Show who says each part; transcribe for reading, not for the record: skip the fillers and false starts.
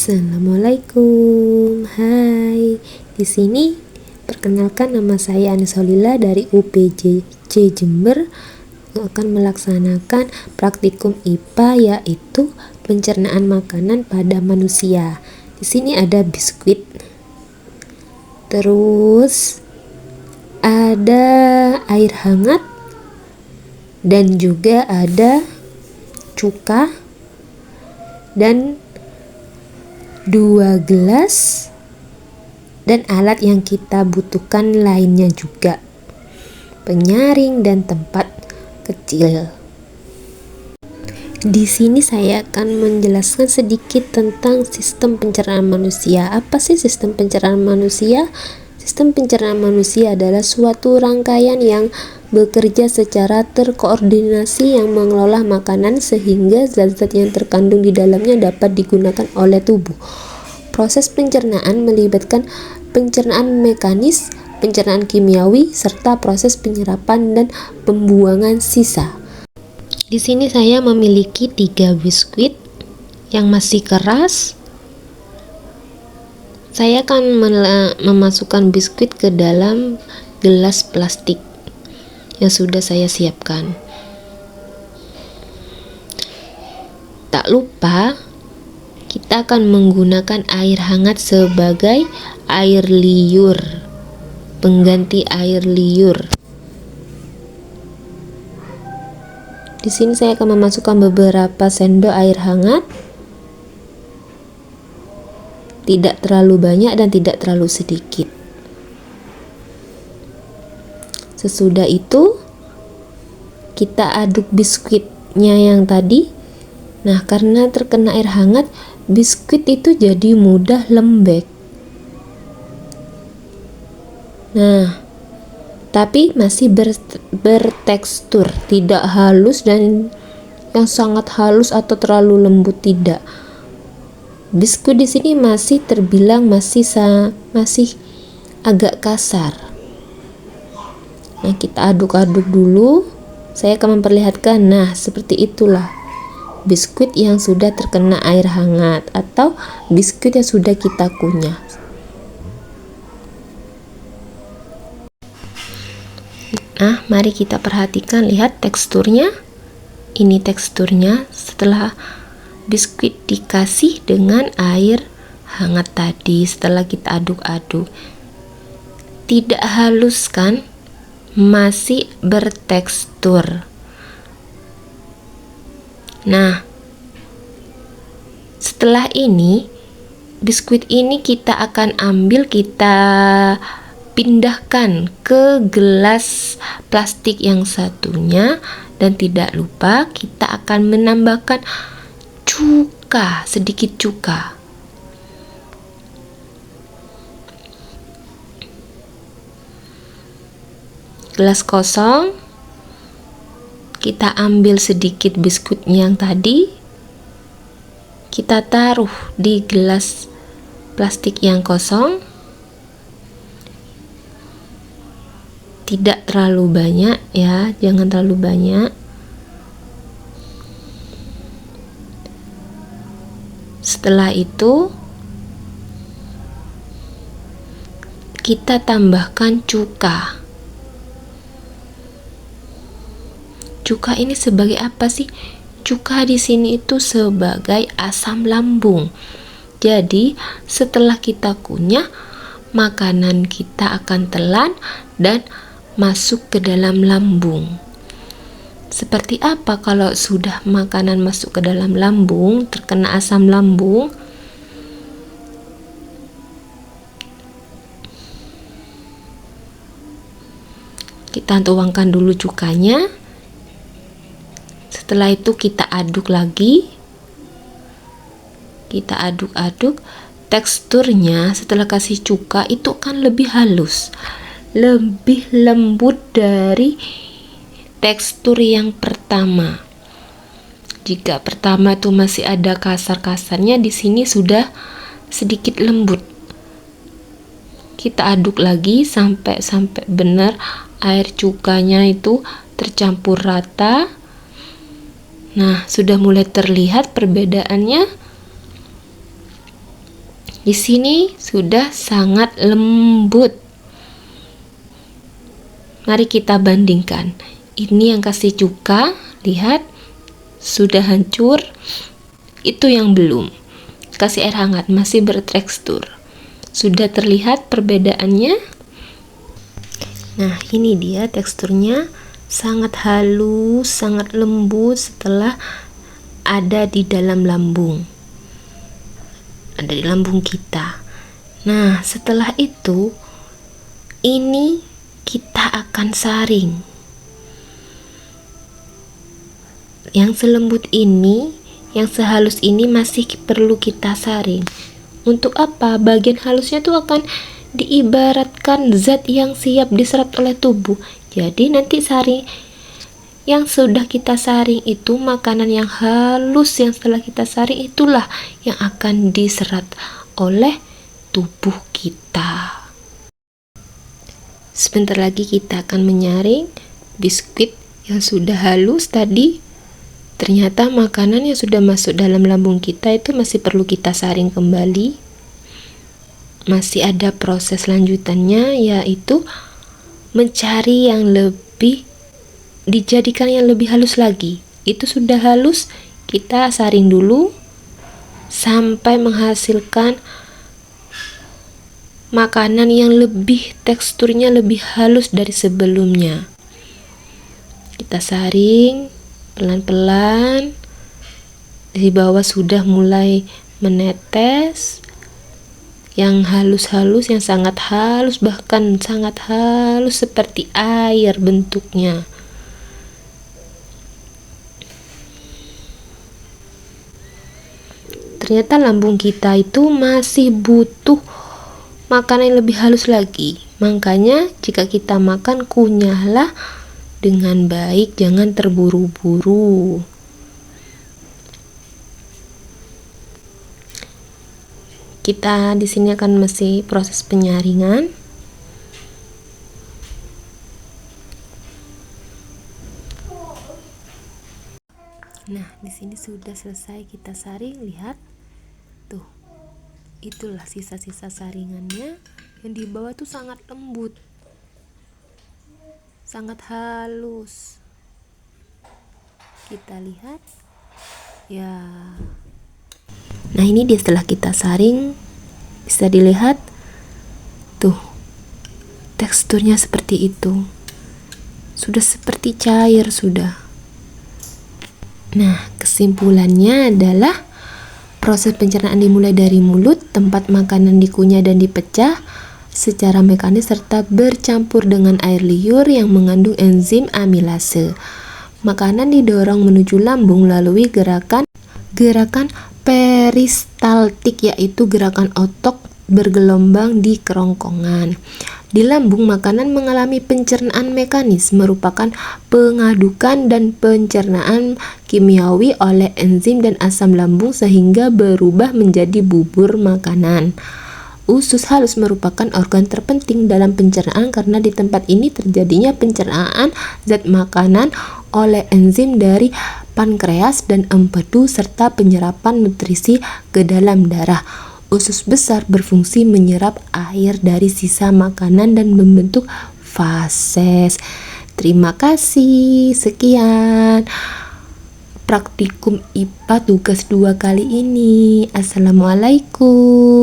Speaker 1: Assalamualaikum. Hai. Di sini perkenalkan, nama saya Anisolila dari UPJC Jember yang akan melaksanakan praktikum IPA, yaitu pencernaan makanan pada manusia. Di sini ada biskuit. Terus ada air hangat dan juga ada cuka dan 2 gelas dan alat yang kita butuhkan lainnya juga, penyaring dan tempat kecil. Di sini saya akan menjelaskan sedikit tentang sistem pencernaan manusia. Apa sih sistem pencernaan manusia? Sistem pencernaan manusia adalah suatu rangkaian yang bekerja secara terkoordinasi yang mengelola makanan sehingga zat-zat yang terkandung di dalamnya dapat digunakan oleh tubuh. Proses pencernaan melibatkan pencernaan mekanis, pencernaan kimiawi, serta proses penyerapan dan pembuangan sisa. Di sini saya memiliki 3 biskuit yang masih keras. Saya akan memasukkan biskuit ke dalam gelas plastik yang sudah saya siapkan. Tak lupa, kita akan menggunakan air hangat sebagai air liur, pengganti air liur. Di sini saya akan memasukkan beberapa sendok air hangat. Tidak terlalu banyak dan tidak terlalu sedikit. Sesudah itu kita aduk biskuitnya yang tadi. Nah, karena terkena air hangat, biskuit itu jadi mudah lembek. Nah, tapi masih bertekstur, tidak halus dan yang sangat halus atau terlalu lembut, tidak. Biskuit di sini masih terbilang masih agak kasar. Nah, kita aduk-aduk dulu. Saya akan memperlihatkan. Nah, seperti itulah biskuit yang sudah terkena air hangat atau biskuit yang sudah kita kunyah. Nah, mari kita perhatikan, lihat teksturnya. Ini teksturnya setelah biskuit dikasih dengan air hangat tadi. Setelah kita aduk-aduk, tidak halus kan, masih bertekstur. Nah, setelah ini biskuit ini kita akan ambil, kita pindahkan ke gelas plastik yang satunya, dan tidak lupa kita akan menambahkan cuka, sedikit cuka. Gelas kosong, kita ambil sedikit biskuit yang tadi, kita taruh di gelas plastik yang kosong. Tidak terlalu banyak ya, jangan terlalu banyak. Setelah itu kita tambahkan cuka. Cuka ini sebagai apa sih? Cuka di sini itu sebagai asam lambung. Jadi, setelah kita kunyah, makanan kita akan telan dan masuk ke dalam lambung. Seperti apa kalau sudah makanan masuk ke dalam lambung, terkena asam lambung? Kita tuangkan dulu cukanya. Setelah itu kita aduk lagi. Kita aduk-aduk. Teksturnya setelah kasih cuka itu akan lebih halus, lebih lembut dari tekstur yang pertama. Jika pertama itu masih ada kasar-kasarnya, di sini sudah sedikit lembut. Kita aduk lagi sampai benar air cukanya itu tercampur rata. Nah, sudah mulai terlihat perbedaannya. Di sini sudah sangat lembut. Mari kita bandingkan. Ini yang kasih cuka, lihat sudah hancur. Itu yang belum. Kasih air hangat, masih bertekstur. Sudah terlihat perbedaannya? Nah, ini dia teksturnya, sangat halus, sangat lembut setelah ada di dalam lambung. Ada di lambung kita. Nah, setelah itu ini kita akan saring. Yang selembut ini, yang sehalus ini masih perlu kita saring. Untuk apa? Bagian halusnya itu akan diibaratkan zat yang siap diserap oleh tubuh. Jadi nanti saring yang sudah kita saring itu, makanan yang halus yang setelah kita saring itulah yang akan diserap oleh tubuh kita. Sebentar lagi kita akan menyaring biskuit yang sudah halus tadi. Ternyata makanan yang sudah masuk dalam lambung kita itu masih perlu kita saring kembali. Masih ada proses lanjutannya, yaitu mencari yang lebih, dijadikan yang lebih halus lagi. Itu sudah halus, kita saring dulu sampai menghasilkan makanan yang lebih, teksturnya lebih halus dari sebelumnya. Kita saring pelan-pelan, di bawah sudah mulai menetes, yang halus-halus, yang sangat halus, bahkan sangat halus seperti air bentuknya. Ternyata lambung kita itu masih butuh makanan yang lebih halus lagi. Makanya jika kita makan, kunyahlah dengan baik, jangan terburu-buru. Kita di sini akan masih proses penyaringan. Nah, di sini sudah selesai kita saring, lihat. Tuh, itulah sisa-sisa saringannya. Yang di bawah tuh sangat lembut, sangat halus. Kita lihat ya. Nah, ini dia setelah kita saring, bisa dilihat tuh, teksturnya seperti itu, sudah seperti cair sudah. Nah, kesimpulannya adalah proses pencernaan dimulai dari mulut, tempat makanan dikunyah dan dipecah secara mekanis serta bercampur dengan air liur yang mengandung enzim amilase. Makanan didorong menuju lambung melalui gerakan peristaltik, yaitu gerakan otot bergelombang di kerongkongan. Di lambung, makanan mengalami pencernaan mekanis, merupakan pengadukan dan pencernaan kimiawi oleh enzim dan asam lambung sehingga berubah menjadi bubur makanan. Usus halus merupakan organ terpenting dalam pencernaan karena di tempat ini terjadinya pencernaan zat makanan oleh enzim dari pankreas dan empedu serta penyerapan nutrisi ke dalam darah. Usus besar berfungsi menyerap air dari sisa makanan dan membentuk fases. Terima kasih. Sekian praktikum IPA tugas 2 kali ini. Assalamualaikum.